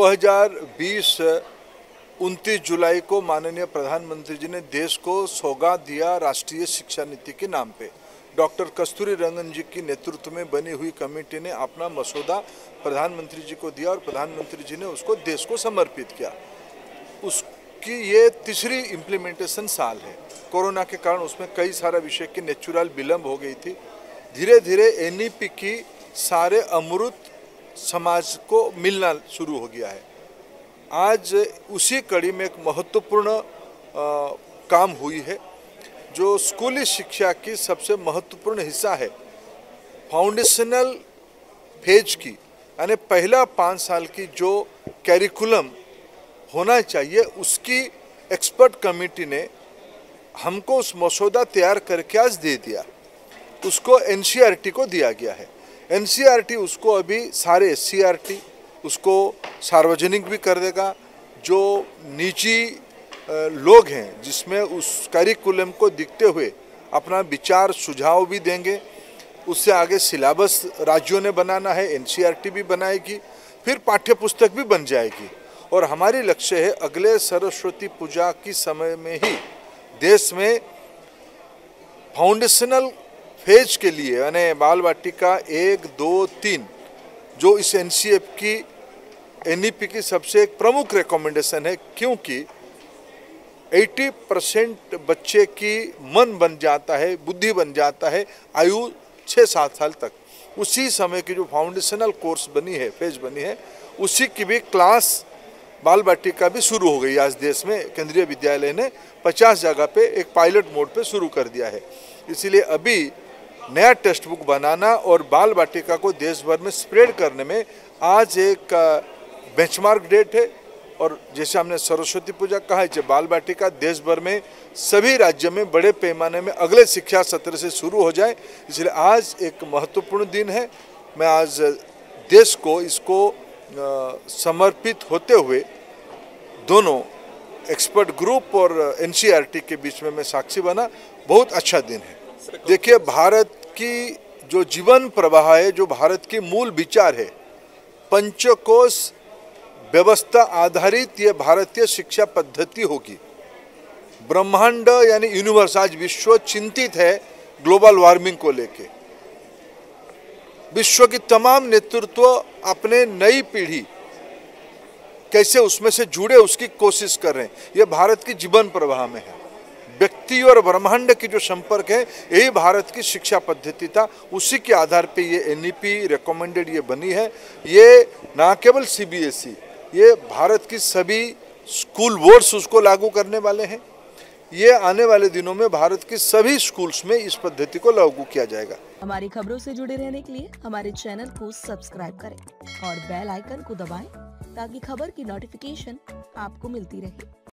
2020 29 जुलाई को माननीय प्रधानमंत्री जी ने देश को सौगात दिया राष्ट्रीय शिक्षा नीति के नाम पे। डॉक्टर कस्तूरी रंगन जी की नेतृत्व में बनी हुई कमेटी ने अपना मसौदा प्रधानमंत्री जी को दिया और प्रधानमंत्री जी ने उसको देश को समर्पित किया। उसकी ये तीसरी इम्प्लीमेंटेशन साल है। कोरोना के कारण उसमें कई सारा विषय की नेचुरल विलम्ब हो गई थी। धीरे धीरे एनईपी की सारे अमृत समाज को मिलना शुरू हो गया है। आज उसी कड़ी में एक महत्वपूर्ण काम हुई है जो स्कूली शिक्षा की सबसे महत्वपूर्ण हिस्सा है। फाउंडेशनल फेज की यानी पहला 5 साल की जो कैरिकुलम होना चाहिए उसकी एक्सपर्ट कमेटी ने हमको उस मसौदा तैयार करके आज दे दिया। उसको एनसीईआरटी को दिया गया है। एनसीईआरटी उसको अभी सारे एससीईआरटी उसको सार्वजनिक भी कर देगा। जो निजी लोग हैं जिसमें उस करिकुलम को देखते हुए अपना विचार सुझाव भी देंगे। उससे आगे सिलेबस राज्यों ने बनाना है, एनसीईआरटी भी बनाएगी, फिर पाठ्य पुस्तक भी बन जाएगी। और हमारी लक्ष्य है अगले सरस्वती पूजा की समय में ही देश में फाउंडेशनल फेज के लिए यानी बाल वाटिका 1, 2, 3 जो इस एनसीईआरटी की एनईपी की सबसे एक प्रमुख रिकमेंडेशन है, क्योंकि 80% बच्चे की मन बन जाता है, बुद्धि बन जाता है आयु 6-7 साल तक। उसी समय की जो फाउंडेशनल कोर्स बनी है, फेज बनी है, उसी की भी क्लास बाल वाटिका भी शुरू हो गई। आज देश में केंद्रीय विद्यालय ने 50 जगह पे एक पायलट मोड पे शुरू कर दिया है। इसीलिए अभी नया टेक्स्ट बुक बनाना और बाल वाटिका को देश भर में स्प्रेड करने में आज एक बेंचमार्क डेट है। और जैसे हमने सरस्वती पूजा कहा है, जब बाल वाटिका देश भर में सभी राज्यों में बड़े पैमाने में अगले शिक्षा सत्र से शुरू हो जाए, इसलिए आज एक महत्वपूर्ण दिन है। मैं आज देश को इसको समर्पित होते हुए दोनों एक्सपर्ट ग्रुप और एनसीईआरटी के बीच में मैं साक्षी बना। बहुत अच्छा दिन है। देखिए, भारत की जो जीवन प्रवाह है, जो भारत की मूल विचार है, पंचकोश व्यवस्था आधारित ये भारतीय शिक्षा पद्धति होगी। ब्रह्मांड यानी यूनिवर्स, आज विश्व चिंतित है ग्लोबल वार्मिंग को लेके। विश्व की तमाम नेतृत्व अपने नई पीढ़ी कैसे उसमें से जुड़े उसकी कोशिश कर रहे हैं। ये भारत की जीवन प्रवाह में है। व्यक्ति और ब्रह्मांड की जो संपर्क है, यही भारत की शिक्षा पद्धति था। उसी के आधार पे ये एनईपी रिकमेंडेड ये बनी है। ये ना केवल सीबीएसई, ये भारत की सभी स्कूल बोर्ड्स उसको लागू करने वाले हैं। ये आने वाले दिनों में भारत की सभी स्कूल्स में इस पद्धति को लागू किया जाएगा। हमारी खबरों से जुड़े रहने के लिए हमारे चैनल को सब्सक्राइब करें और बेल आइकन को दबाएं ताकि खबर की नोटिफिकेशन आपको मिलती रहे।